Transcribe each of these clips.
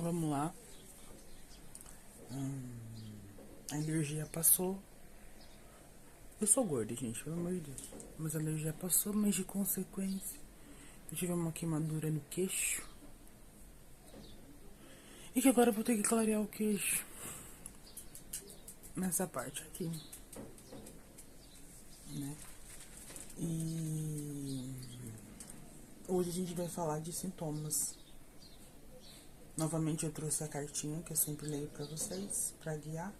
Vamos lá. A alergia passou. Eu sou gorda, gente, pelo amor de Deus. Mas a alergia passou, mas de consequência eu tive uma queimadura no queixo. E que agora eu vou ter que clarear o queixo. Nessa parte aqui. Né? E hoje a gente vai falar de sintomas. Novamente eu trouxe a cartinha que eu sempre leio pra vocês, pra guiar.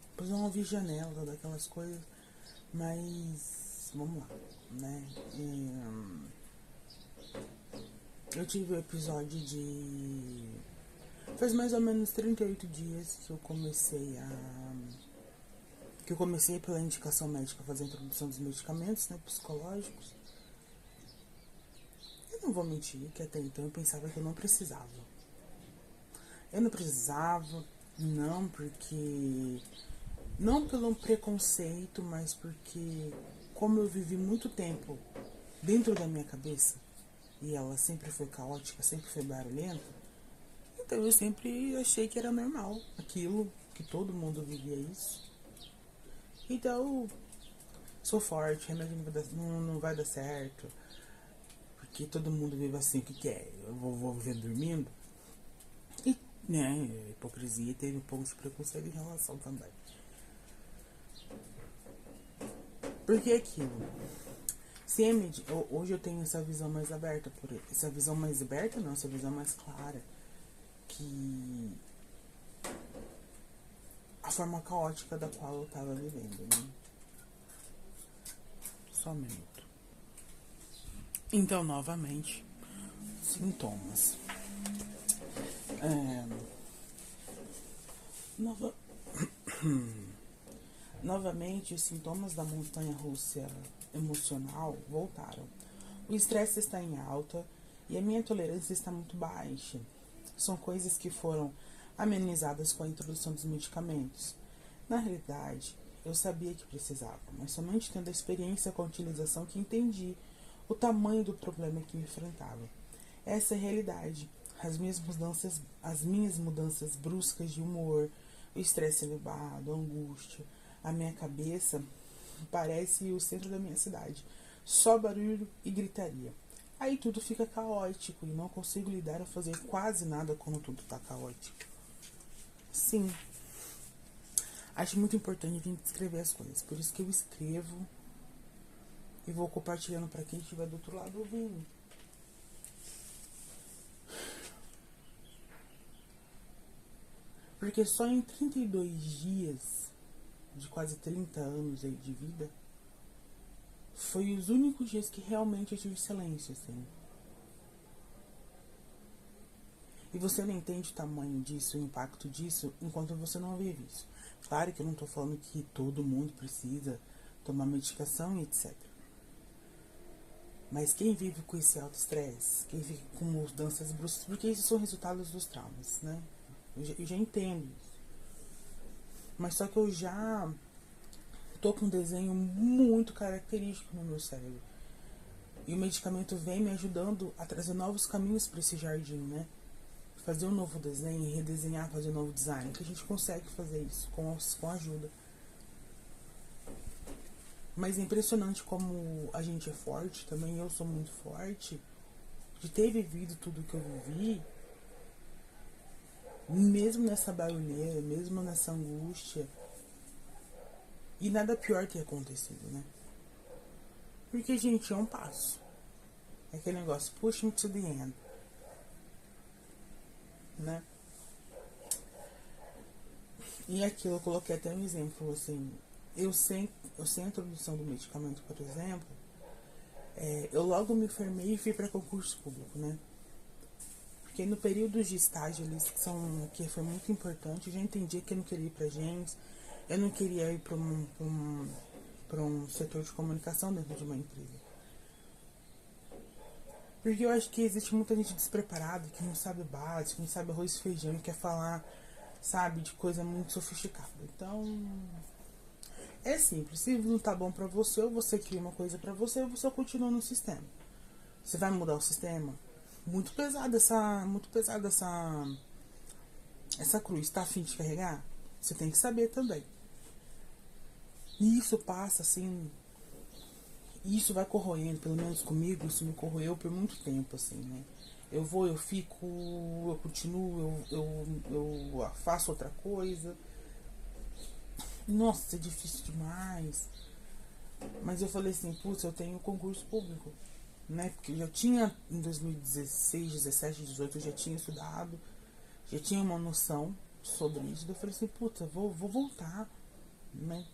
Depois eu não vi janela, daquelas coisas. Mas vamos lá, né? Eu tive o episódio de... Faz mais ou menos 38 dias que eu comecei pela indicação médica a fazer a introdução dos medicamentos, né, psicológicos. Eu não vou mentir que até então eu pensava que eu não precisava. Não porque... Não pelo preconceito, mas porque como eu vivi muito tempo dentro da minha cabeça, e ela sempre foi caótica, sempre foi barulhenta, então eu sempre achei que era normal aquilo, que todo mundo vivia isso. Então, sou forte, remédio não vai dar certo, porque todo mundo vive assim, o que quer? Eu vou viver dormindo? E, né, hipocrisia, teve um pouco de preconceito em relação também. Porque aquilo, hoje eu tenho essa visão mais aberta, essa visão mais clara, que a forma caótica da qual eu tava vivendo, né? Só um minuto. Então, novamente, sintomas. Novamente, os sintomas da montanha-russa emocional voltaram. O estresse está em alta e a minha tolerância está muito baixa. São coisas que foram amenizadas com a introdução dos medicamentos. Na realidade, eu sabia que precisava, mas somente tendo a experiência com a utilização que entendi o tamanho do problema que me enfrentava. Essa é a realidade. As minhas mudanças bruscas de humor, o estresse elevado, a angústia. A minha cabeça parece o centro da minha cidade. Só barulho e gritaria. Aí tudo fica caótico e não consigo lidar a fazer quase nada quando tudo tá caótico. Sim. Acho muito importante a gente escrever as coisas. Por isso que eu escrevo e vou compartilhando para quem estiver do outro lado ouvindo. Porque só em 32 dias de quase 30 anos aí de vida, foi os únicos dias que realmente eu tive silêncio, assim. E você não entende o tamanho disso, o impacto disso, enquanto você não vive isso. Claro que eu não tô falando que todo mundo precisa tomar medicação e etc. Mas quem vive com esse alto estresse, quem vive com mudanças bruscas, porque isso são resultados dos traumas, né? Eu já entendo isso. Mas só que eu já tô com um desenho muito característico no meu cérebro. E o medicamento vem me ajudando a trazer novos caminhos para esse jardim, né? Fazer um novo desenho, redesenhar, fazer um novo design. Que a gente consegue fazer isso com ajuda. Mas é impressionante como a gente é forte, também eu sou muito forte, de ter vivido tudo que eu vivi, mesmo nessa barulheira, mesmo nessa angústia, e nada pior ter acontecido, né? Porque, gente, é um passo. É aquele negócio, push me to the end, né? E aquilo, eu coloquei até um exemplo, assim, eu sem a introdução do medicamento, por exemplo, eu logo me formei e fui para concurso público, né? Porque no período de estágio ali, que foi muito importante, eu já entendi que eu não queria ir para agência, eu não queria ir para um setor de comunicação dentro de uma empresa. Porque eu acho que existe muita gente despreparada, que não sabe o básico, não sabe arroz e feijão, e quer falar, sabe, de coisa muito sofisticada. Então, é simples. Se não tá bom pra você, ou você cria uma coisa pra você, ou você continua no sistema. Você vai mudar o sistema? muito pesada essa cruz. Tá a fim de carregar? Você tem que saber também. E isso passa assim, isso vai corroendo, pelo menos comigo, isso me corroeu por muito tempo, assim, né? Eu vou, eu fico, eu continuo, eu faço outra coisa. Nossa, é difícil demais. Mas eu falei assim, putz, eu tenho concurso público, né? Porque eu já tinha, em 2016, 17, 18, eu já tinha estudado, já tinha uma noção sobre isso. Eu falei assim, puta, vou voltar, né?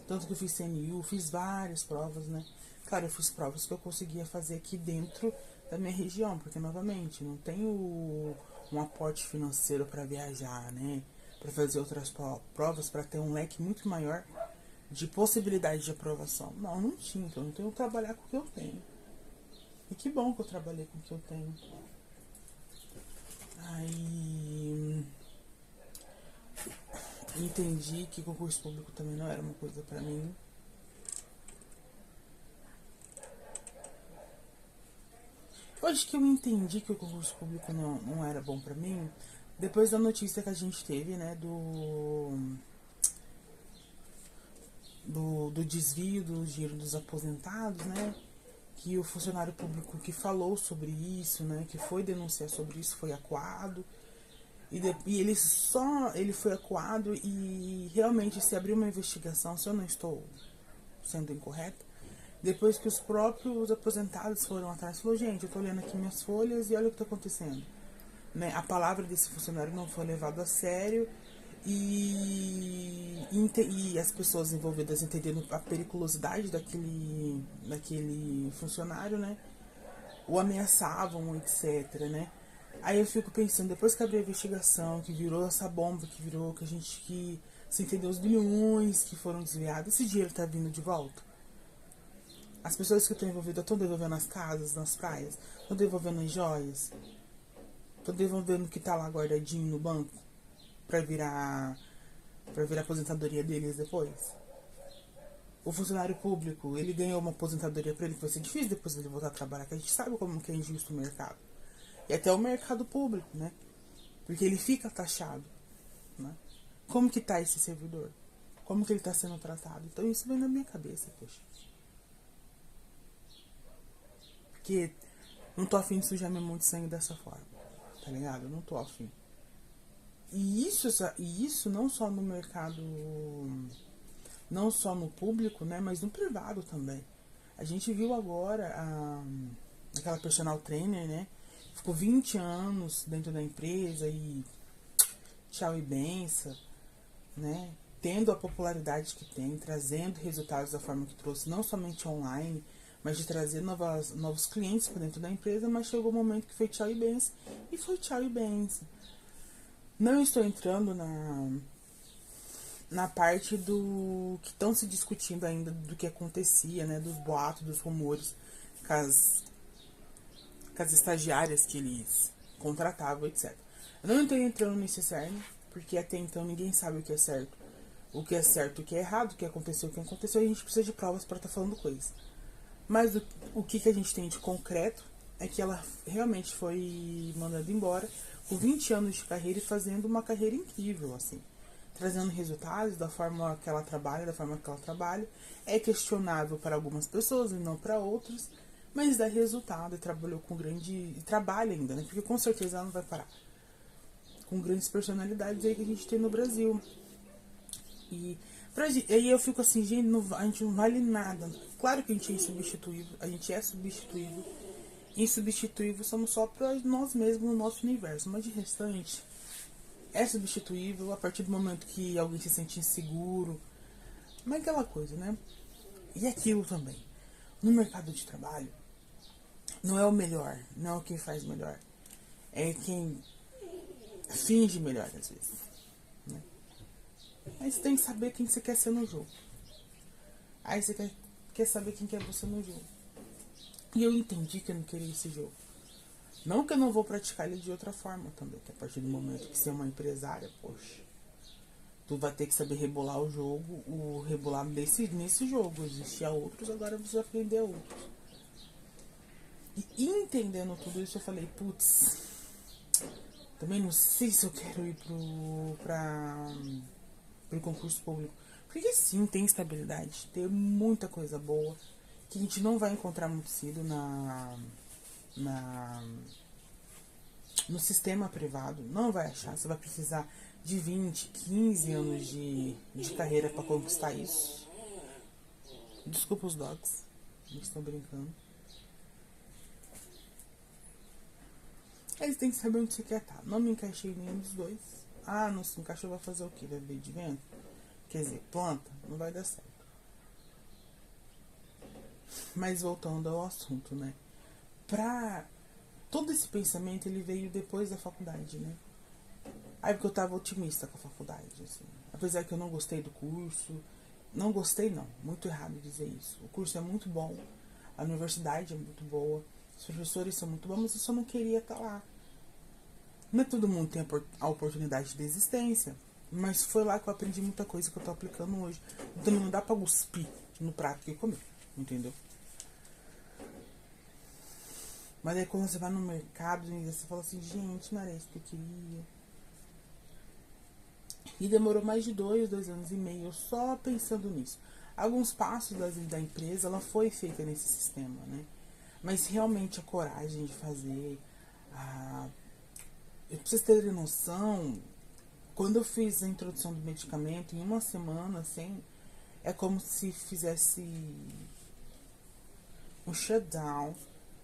Tanto que eu fiz CNU, fiz várias provas, né? Claro, eu fiz provas que eu conseguia fazer aqui dentro da minha região, porque, novamente, não tenho um aporte financeiro para viajar, né? Para fazer outras provas, para ter um leque muito maior de possibilidade de aprovação. Não tinha, então eu tenho que trabalhar com o que eu tenho. E que bom que eu trabalhei com o que eu tenho. Aí entendi que concurso público também não era uma coisa pra mim. Eu acho que eu entendi que o concurso público não era bom pra mim depois da notícia que a gente teve, né, do desvio do dinheiro dos aposentados, né, que o funcionário público que falou sobre isso, né, que foi denunciar sobre isso, foi acuado. E ele foi acuado e realmente se abriu uma investigação, se eu não estou sendo incorreta, depois que os próprios aposentados foram atrás, falou, gente, eu tô olhando aqui minhas folhas e olha o que tá acontecendo. Né? A palavra desse funcionário não foi levada a sério e as pessoas envolvidas entendendo a periculosidade daquele funcionário, né? O ameaçavam, etc, né? Aí eu fico pensando, depois que abriu a investigação, que virou essa bomba, que a gente que se entendeu os bilhões que foram desviados, esse dinheiro tá vindo de volta? As pessoas que estão envolvidas estão devolvendo as casas, nas praias, estão devolvendo as joias, estão devolvendo o que tá lá guardadinho no banco para virar a aposentadoria deles depois? O funcionário público, ele ganhou uma aposentadoria para ele que vai ser difícil depois ele voltar a trabalhar, que a gente sabe como que é injusto o mercado. E até o mercado público, né? Porque ele fica taxado, né? Como que tá esse servidor? Como que ele tá sendo tratado? Então isso vem na minha cabeça, poxa. Porque não tô afim de sujar meu mão de sangue dessa forma, tá ligado? Eu não tô afim. E isso não só no mercado, não só no público, né? Mas no privado também. A gente viu agora aquela personal trainer, né? Ficou 20 anos dentro da empresa e tchau e benção, né? Tendo a popularidade que tem, trazendo resultados da forma que trouxe, não somente online, mas de trazer novos clientes para dentro da empresa, mas chegou o momento que foi tchau e benção, e foi tchau e benção. Não estou entrando na parte do que estão se discutindo ainda do que acontecia, né? Dos boatos, dos rumores, com as estagiárias que eles contratavam, etc. Eu não estou entrando nesse cerne, porque até então ninguém sabe o que é certo, o que é errado, o que aconteceu, e a gente precisa de provas para estar falando coisas. Mas o que a gente tem de concreto é que ela realmente foi mandada embora com 20 anos de carreira e fazendo uma carreira incrível, assim. Trazendo resultados da forma que ela trabalha, É questionável para algumas pessoas e não para outras, mas dá resultado e trabalhou com e trabalha ainda, né? Porque com certeza ela não vai parar. Com grandes personalidades aí que a gente tem no Brasil. E aí eu fico assim, gente, a gente não vale nada. Claro que a gente é insubstituível, Insubstituível somos só para nós mesmos no nosso universo, mas de restante é substituível a partir do momento que alguém se sente inseguro. Mas aquela coisa, né? E aquilo também. No mercado de trabalho, não é o melhor, não é o quem faz melhor. É quem finge melhor às vezes. Né? Aí você tem que saber quem você quer ser no jogo. Aí você quer saber quem quer você no jogo. E eu entendi que eu não queria esse jogo. Não que eu não vou praticar ele de outra forma também. Que a partir do momento que você é uma empresária, poxa, tu vai ter que saber rebolar o jogo, nesse jogo. Existia outros, agora você vai aprender outros. E entendendo tudo isso, eu falei, putz, também não sei se eu quero ir pro concurso público. Porque sim, tem estabilidade, tem muita coisa boa que a gente não vai encontrar muito cedo na, no sistema privado. Não vai achar, você vai precisar de 20, 15 anos de carreira para conquistar isso. Desculpa os dogs, eles estão brincando. Eles têm que saber onde você quer estar. Não me encaixei em nenhum dos dois. Ah, não se encaixou, vai fazer o quê? Vai viver de vento? Quer dizer, planta? Não vai dar certo. Mas voltando ao assunto, né? Todo esse pensamento, ele veio depois da faculdade, né? Aí porque eu tava otimista com a faculdade, assim. Apesar que eu não gostei do curso. Não gostei, não. Muito errado dizer isso. O curso é muito bom. A universidade é muito boa. Os professores são muito bons, mas eu só não queria estar lá. Não é todo mundo tem a oportunidade de existência. Mas foi lá que eu aprendi muita coisa que eu tô aplicando hoje. Então não dá pra cuspir no prato que comer. Entendeu? Mas aí quando você vai no mercado, você fala assim, gente, não era isso que eu queria. E demorou mais de 2 anos e meio só pensando nisso. Alguns passos da empresa, ela foi feita nesse sistema, né? Mas realmente a coragem de fazer, eu preciso ter noção, quando eu fiz a introdução do medicamento, em uma semana, assim, é como se fizesse um shutdown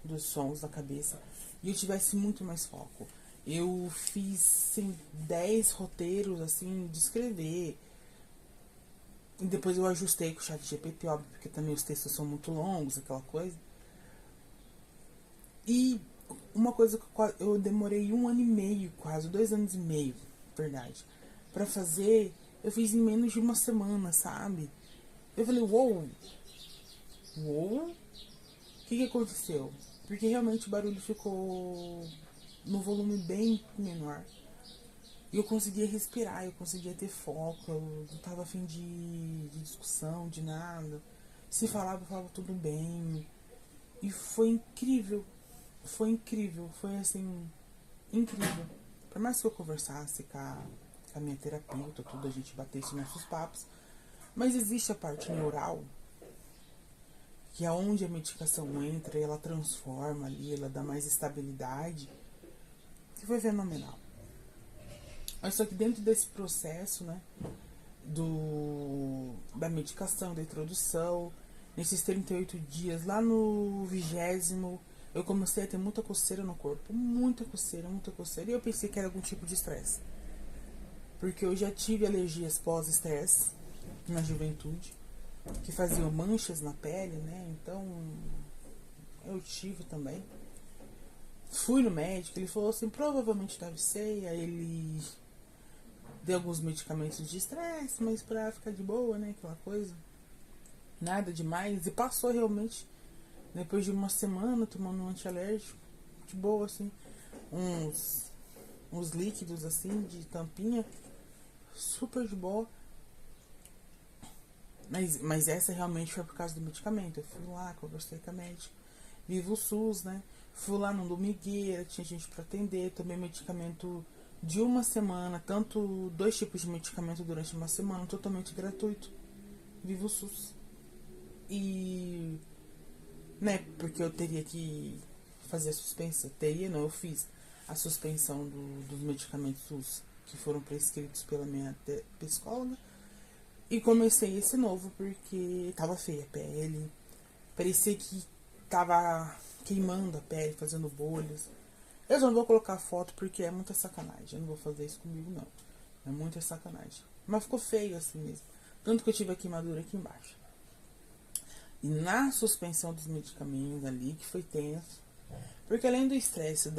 dos sons da cabeça e eu tivesse muito mais foco. Eu fiz, assim, 10 roteiros, assim, de escrever. E depois eu ajustei com o chat GPT, óbvio, porque também os textos são muito longos, aquela coisa. E uma coisa que eu demorei 1 ano e meio, quase 2 anos e meio, verdade, pra fazer, eu fiz em menos de uma semana, sabe? Eu falei, uou, o que aconteceu? Porque realmente o barulho ficou no volume bem menor. E eu conseguia respirar, eu conseguia ter foco, eu não tava afim de discussão, de nada. Se falava, falava tudo bem. E foi incrível. Foi incrível. Foi assim, incrível. Por mais que eu conversasse com a minha terapeuta, tudo, a gente batesse nossos papos. Mas existe a parte neural, que é onde a medicação entra, ela transforma ali, ela dá mais estabilidade. Que foi fenomenal. Mas só que dentro desse processo, né, da medicação, da introdução, nesses 38 dias, lá no 20º, eu comecei a ter muita coceira no corpo. Muita coceira, muita coceira. E eu pensei que era algum tipo de estresse. Porque eu já tive alergias pós-estresse na juventude, que faziam manchas na pele, né? Então, eu tive também. Fui no médico, ele falou assim, provavelmente deve ser. Aí ele dei alguns medicamentos de estresse, mas pra ficar de boa, né? Aquela coisa. Nada demais. E passou realmente. Depois de uma semana tomando um antialérgico. De boa, assim. Uns líquidos, assim, de tampinha. Super de boa. Mas essa realmente foi por causa do medicamento. Eu fui lá, conversei com a médica. Vivo o SUS, né? Fui lá no Lumigueira, tinha gente pra atender. Tomei medicamento de uma semana, tanto 2 tipos de medicamento durante uma semana, totalmente gratuito. Vivo o SUS. E, né, porque eu teria que fazer a suspensão. Teria, não, eu fiz a suspensão dos medicamentos SUS que foram prescritos pela minha psicóloga. E comecei esse novo porque tava feia a pele. Parecia que tava queimando a pele, fazendo bolhas. Eu não vou colocar foto porque é muita sacanagem. Eu não vou fazer isso comigo, não. É muita sacanagem. Mas ficou feio assim mesmo. Tanto que eu tive a queimadura aqui embaixo. E na suspensão dos medicamentos ali, que foi tenso. Porque além do estresse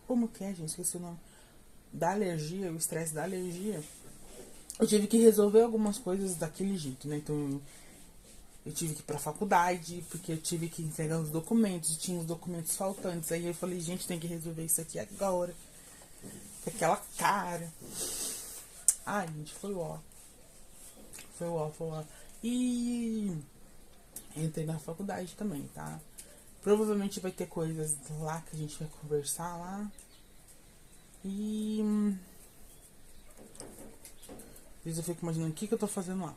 como que é, gente? Esqueci o nome. Da alergia, o estresse da alergia. Eu tive que resolver algumas coisas daquele jeito, né? Então, Eu tive que ir pra faculdade, porque eu tive que entregar os documentos, e tinha os documentos faltantes. Aí eu falei, gente, tem que resolver isso aqui agora. Com aquela cara. Ai, gente, foi ó. Foi ó, foi ó. E entrei na faculdade também, tá? Provavelmente vai ter coisas lá que a gente vai conversar lá. E às vezes eu fico imaginando o que eu tô fazendo lá.